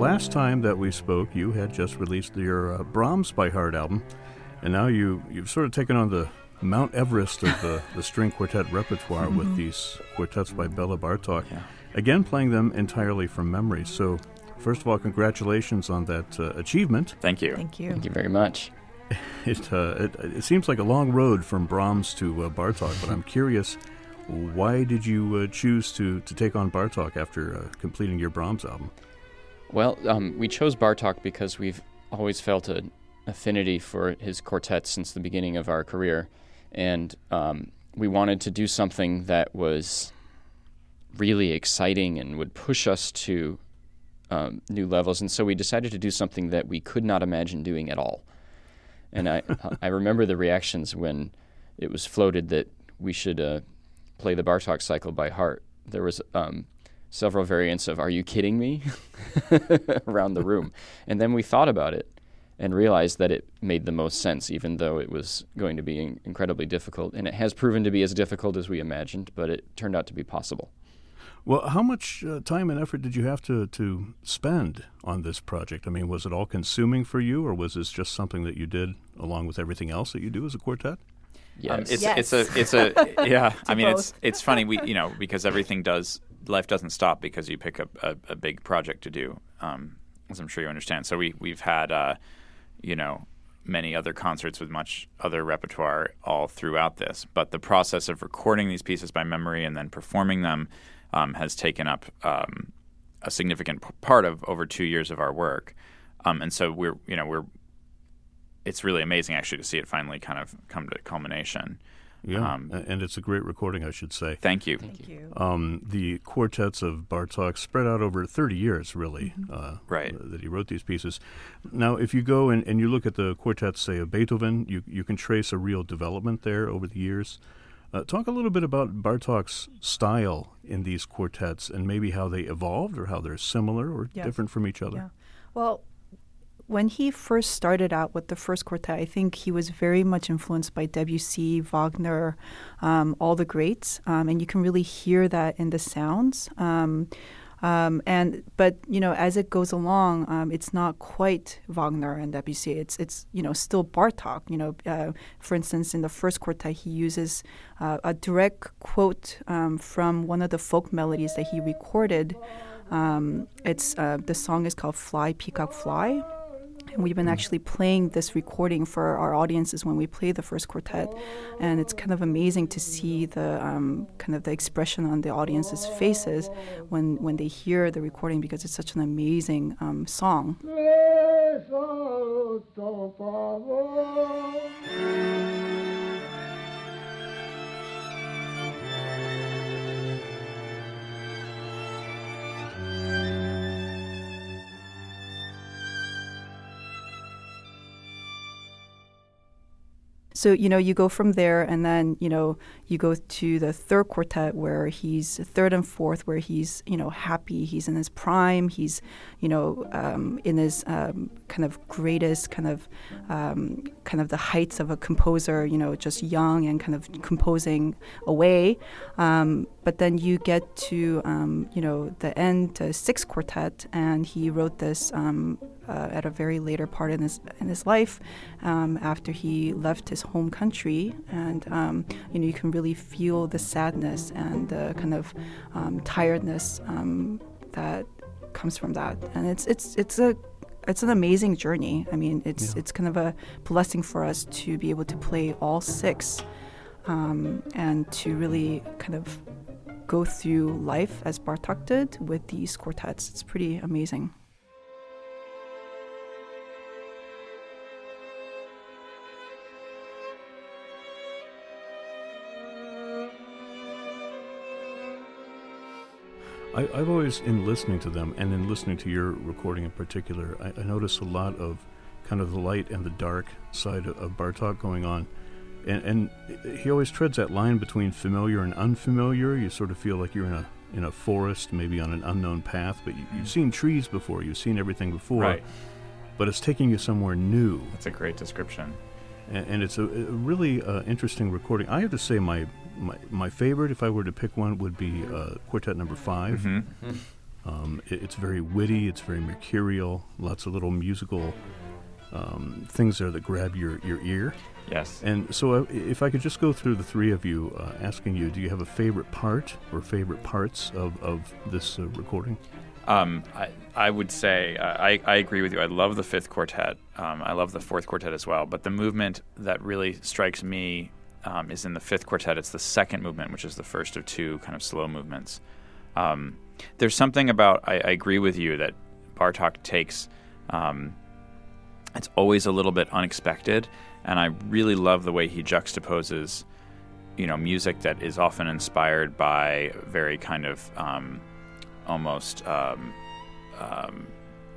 last time that we spoke, you had just released your Brahms by Heart album, and now you've sort of taken on the Mount Everest of the string quartet repertoire with these quartets by Béla Bartók. Yeah. Again, playing them entirely from memory. So, first of all, congratulations on that achievement. Thank you. Thank you. Thank you very much. It seems like a long road from Brahms to Bartók, but I'm curious, why did you choose to take on Bartók after completing your Brahms album? Well, we chose Bartók because we've always felt an affinity for his quartets since the beginning of our career, and we wanted to do something that was really exciting and would push us to new levels, and so we decided to do something that we could not imagine doing at all. And I remember the reactions when it was floated that we should play the Bartók cycle by heart. There was several variants of "Are you kidding me?" around the room, and then we thought about it and realized that it made the most sense, even though it was going to be incredibly difficult. And it has proven to be as difficult as we imagined, but it turned out to be possible. Well, how much time and effort did you have to spend on this project? I mean, was it all consuming for you, or was this just something that you did along with everything else that you do as a quartet? Yes. It's a yeah. I mean, both. it's funny because life doesn't stop because you pick up a big project to do, as I'm sure you understand. So we've had many other concerts with much other repertoire all throughout this, but the process of recording these pieces by memory and then performing them has taken up a significant part of over 2 years of our work, and so it's really amazing actually to see it finally kind of come to culmination. Yeah, and it's a great recording, I should say. Thank you. Thank you. The quartets of Bartók spread out over 30 years, really, Right. that he wrote these pieces. Now, if you go and you look at the quartets, say, of Beethoven, you can trace a real development there over the years. Talk a little bit about Bartók's style in these quartets and maybe how they evolved or how they're similar or different from each other. Yeah. Well, when he first started out with the first quartet, I think he was very much influenced by Debussy, Wagner, all the greats, and you can really hear that in the sounds. But as it goes along, it's not quite Wagner and Debussy. It's still Bartók. For instance, in the first quartet, he uses a direct quote from one of the folk melodies that he recorded. The song is called "Fly, Peacock, Fly." And we've been actually playing this recording for our audiences when we play the first quartet, and it's kind of amazing to see the kind of the expression on the audience's faces when they hear the recording, because it's such an amazing song. So, you go from there, and then, you go to the third quartet where he's third and fourth, where he's, happy. He's in his prime. He's, in his kind of greatest kind of the heights of a composer, just young and kind of composing away. But then you get to, the end, sixth quartet, and he wrote this at a very later part in his life, after he left his home country, and you can really feel the sadness and the kind of tiredness that comes from that, and it's an amazing journey. I mean, it's kind of a blessing for us to be able to play all six, and to really kind of go through life as Bartók did with these quartets. It's pretty amazing. I've always, in listening to them and in listening to your recording in particular, I notice a lot of kind of the light and the dark side of Bartók going on. And he always treads that line between familiar and unfamiliar. You sort of feel like you're in a forest, maybe on an unknown path, but you've seen trees before, you've seen everything before, Right. But it's taking you somewhere new. That's a great description. And it's a really interesting recording. I have to say my favorite, if I were to pick one, would be Quartet number 5. Mm-hmm. It's very witty, it's very mercurial, lots of little musical things there that grab your ear. Yes. And so if I could just go through the three of you, asking you, do you have a favorite part or favorite parts of this recording? I would say I agree with you. I love the fifth quartet. I love the fourth quartet as well. But the movement that really strikes me is in the fifth quartet. It's the second movement, which is the first of two kind of slow movements. There's something about, I agree with you, that Bartók takes, it's always a little bit unexpected. And I really love the way he juxtaposes, music that is often inspired by very kind of almost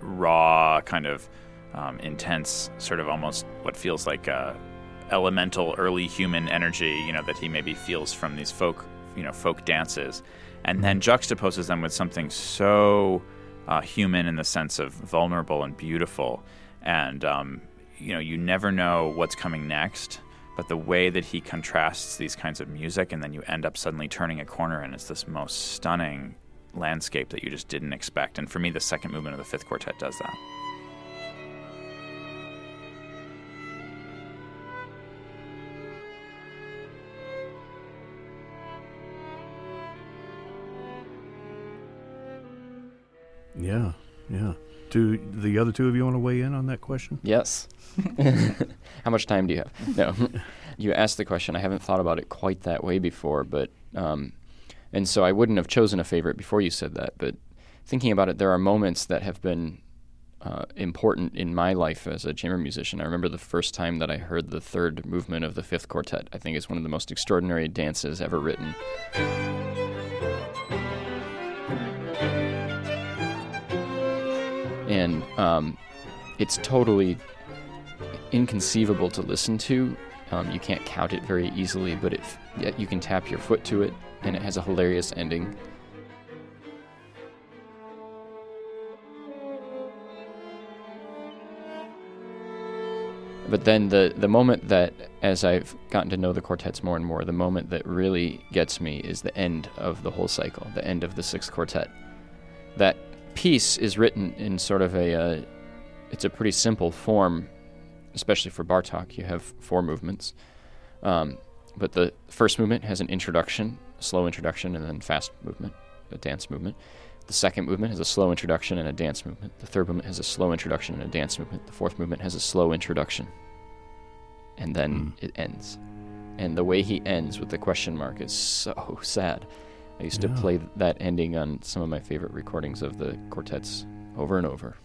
raw, kind of intense, sort of almost what feels like elemental early human energy, that he maybe feels from these folk dances, and then juxtaposes them with something so human in the sense of vulnerable and beautiful. And you never know what's coming next, but the way that he contrasts these kinds of music, and then you end up suddenly turning a corner, and it's this most stunning landscape that you just didn't expect. And for me, the second movement of the fifth quartet does that. Yeah. Do the other two of you want to weigh in on that question? Yes. How much time do you have? No. You asked the question. I haven't thought about it quite that way before, but and so I wouldn't have chosen a favorite before you said that. But thinking about it, there are moments that have been important in my life as a chamber musician. I remember the first time that I heard the third movement of the fifth quartet. I think it's one of the most extraordinary dances ever written. And it's totally inconceivable to listen to. You can't count it very easily, but you can tap your foot to it, and it has a hilarious ending. But then the moment that, as I've gotten to know the quartets more and more, the moment that really gets me is the end of the whole cycle, the end of the sixth quartet. That piece is written in sort of it's a pretty simple form, especially for Bartók. You have four movements. But the first movement has an introduction, a slow introduction, and then fast movement, a dance movement. The second movement has a slow introduction and a dance movement. The third movement has a slow introduction and a dance movement. The fourth movement has a slow introduction. And then it ends. And the way he ends with the question mark is so sad. I used to play that ending on some of my favorite recordings of the quartets over and over.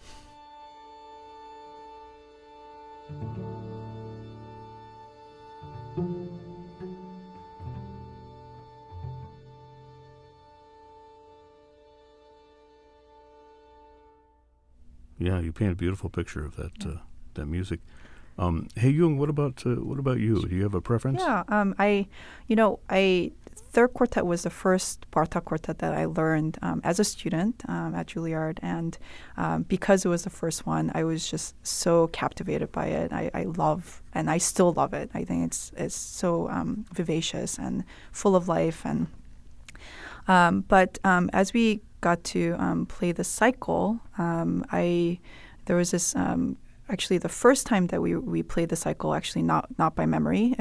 Yeah, you paint a beautiful picture of that music. Hyeyung, what about you? Do you have a preference? Yeah, third quartet was the first Bartók quartet that I learned as a student at Juilliard, and because it was the first one, I was just so captivated by it. I love, and I still love it. I think it's so vivacious and full of life. And but as we got to play the cycle, there was this. Actually, the first time that we played the cycle, actually not by memory,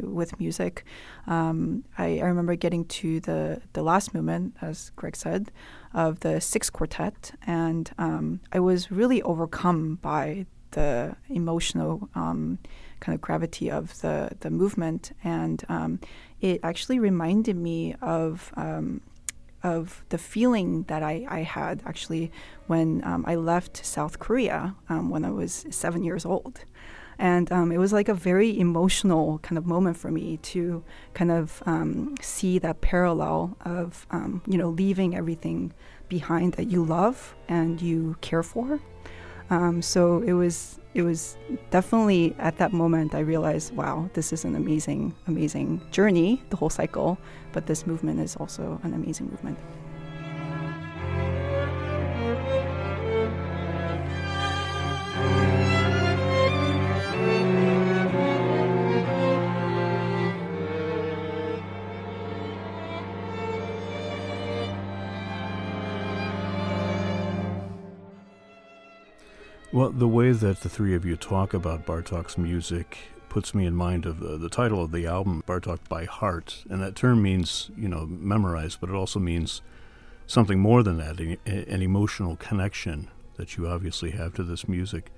with music, I remember getting to the last movement, as Greg said, of the sixth quartet, and I was really overcome by the emotional kind of gravity of the movement, and it actually reminded me of the feeling that I had actually when I left South Korea when I was 7 years old. And it was like a very emotional kind of moment for me to kind of see that parallel of, leaving everything behind that you love and you care for. So it was definitely at that moment I realized, wow, this is an amazing journey, the whole cycle, but this movement is also an amazing movement. Well, the way that the three of you talk about Bartók's music puts me in mind of the title of the album, Bartók by Heart, and that term means, memorize, but it also means something more than that, an emotional connection that you obviously have to this music.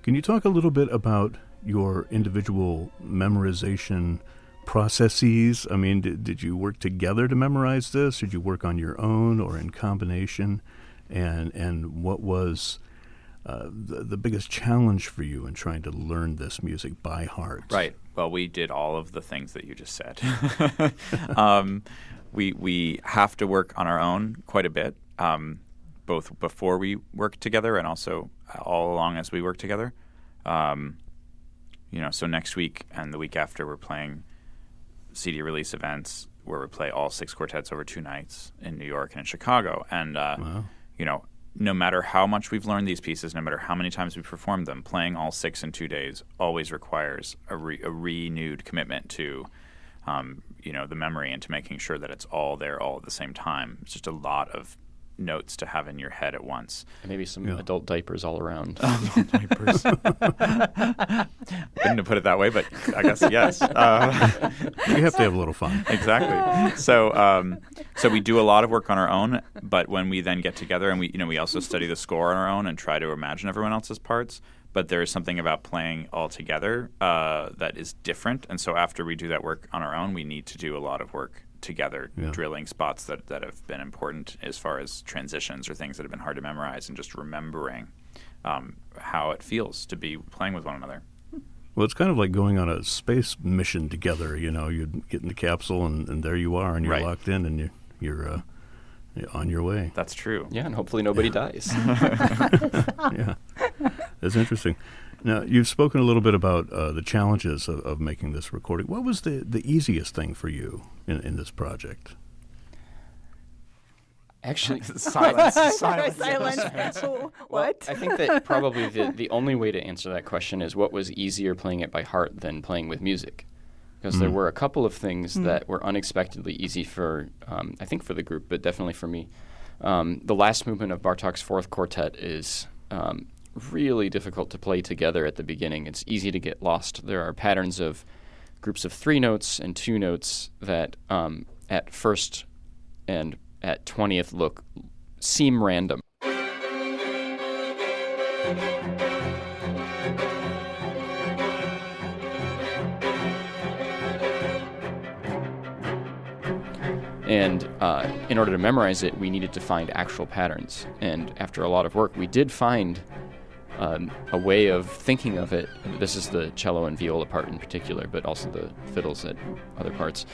Can you talk a little bit about your individual memorization processes? I mean, did you work together to memorize this? Did you work on your own or in combination? And what was the biggest challenge for you in trying to learn this music by heart? Right. Well, we did all of the things that you just said. We have to work on our own quite a bit, both before we work together and also all along as we work together. So next week and the week after, we're playing CD release events where we play all 6 quartets over 2 nights in New York and in Chicago. And, Wow. No matter how much we've learned these pieces, no matter how many times we performed them, playing all 6 in 2 days always requires a renewed commitment to, the memory and to making sure that it's all there all at the same time. It's just a lot of notes to have in your head at once. And maybe some adult diapers all around. Adult diapers. Wouldn't have put it that way, but I guess yes. You have to have a little fun. Exactly. So we do a lot of work on our own, but when we then get together and we also study the score on our own and try to imagine everyone else's parts. But there is something about playing all together that is different. And so after we do that work on our own, we need to do a lot of work together, drilling spots that have been important as far as transitions or things that have been hard to memorize, and just remembering how it feels to be playing with one another. Well, it's kind of like going on a space mission together. You get in the capsule, and there you are, and you're locked in, and you're on your way. That's true. Yeah, and hopefully nobody dies. Yeah, that's interesting. Now, you've spoken a little bit about the challenges of making this recording. What was the easiest thing for you in this project? Actually, Silence. What? Well, I think that probably the only way to answer that question is what was easier playing it by heart than playing with music. Because there were a couple of things that were unexpectedly easy for, I think for the group, but definitely for me. The last movement of Bartók's 4th Quartet is really difficult to play together at the beginning. It's easy to get lost. There are patterns of groups of 3 notes and 2 notes that at first and at 20th look seem random. And in order to memorize it, we needed to find actual patterns. And after a lot of work, we did find a way of thinking of it. This is the cello and viola part in particular, but also the fiddles at other parts.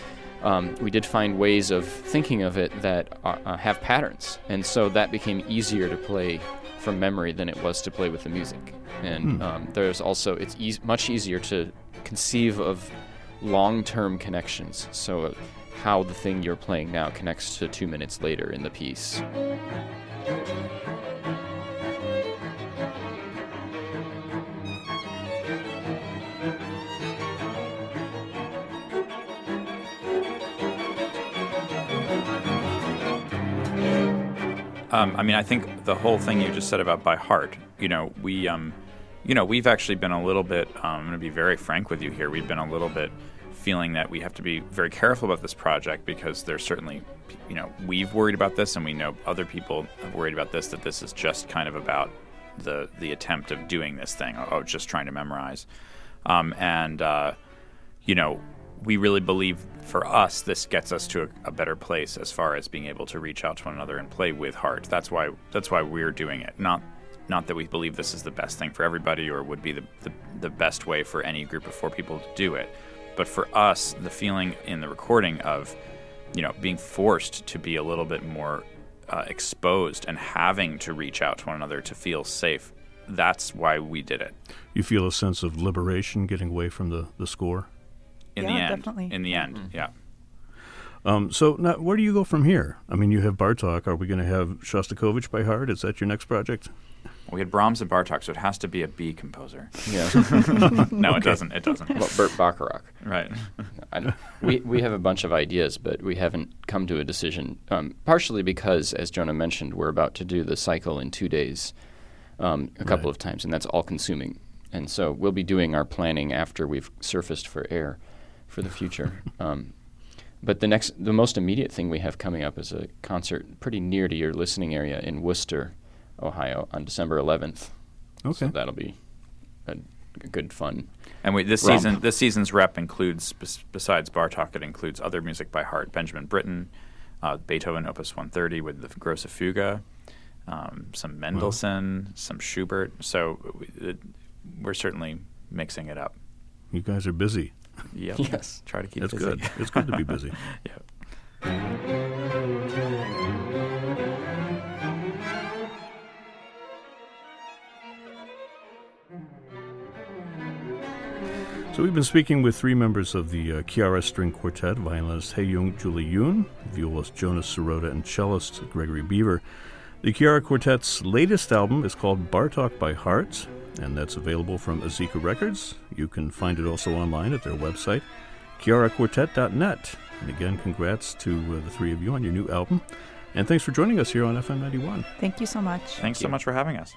We did find ways of thinking of it that have patterns. And so that became easier to play from memory than it was to play with the music. And there's also, it's much easier to conceive of long-term connections. So how the thing you're playing now connects to 2 minutes later in the piece. I think the whole thing you just said about by heart, we've actually been a little bit, I'm going to be very frank with you here, we've been a little bit feeling that we have to be very careful about this project because there's certainly, we've worried about this and we know other people have worried about this, that this is just kind of about the attempt of doing this thing, just trying to memorize. We really believe for us this gets us to a better place as far as being able to reach out to one another and play with heart. That's why we're doing it. Not that we believe this is the best thing for everybody or would be the best way for any group of 4 people to do it. But for us, the feeling in the recording of, being forced to be a little bit more exposed and having to reach out to one another to feel safe, that's why we did it. You feel a sense of liberation getting away from the score? In the end. Definitely. In the end, yeah. So now, where do you go from here? I mean, you have Bartók. Are we going to have Shostakovich by heart? Is that your next project? We had Brahms and Bartók, so it has to be a B composer. Yeah. No, it doesn't. It doesn't. Well, Burt Bacharach. Right. We have a bunch of ideas, but we haven't come to a decision, partially because, as Jonah mentioned, we're about to do the cycle in 2 days. a couple of times, and that's all-consuming. And so we'll be doing our planning after we've surfaced for air for the future. But the most immediate thing we have coming up is a concert pretty near to your listening area in Worcester, Ohio, on December 11th. Okay. So that'll be a good fun. And this season's rep includes, besides Bartók, it includes other music by heart: Benjamin Britten, Beethoven Opus 130 with the Grosse Fuge, some Mendelssohn, some Schubert. So we're certainly mixing it up. You guys are busy. Yep. Yes. Try to keep That's busy. good. It's good to be busy. Yeah. So we've been speaking with three members of the Chiara String Quartet: violinist Hyeyung Julie Yoon, violist Jonah Sirota, and cellist Gregory Beaver. The Chiara Quartet's latest album is called Bartók by Heart, and that's available from Azica Records. You can find it also online at their website, chiaraquartet.net. And again, congrats to the three of you on your new album. And thanks for joining us here on FM 91. Thank you so much. Thanks so much for having us.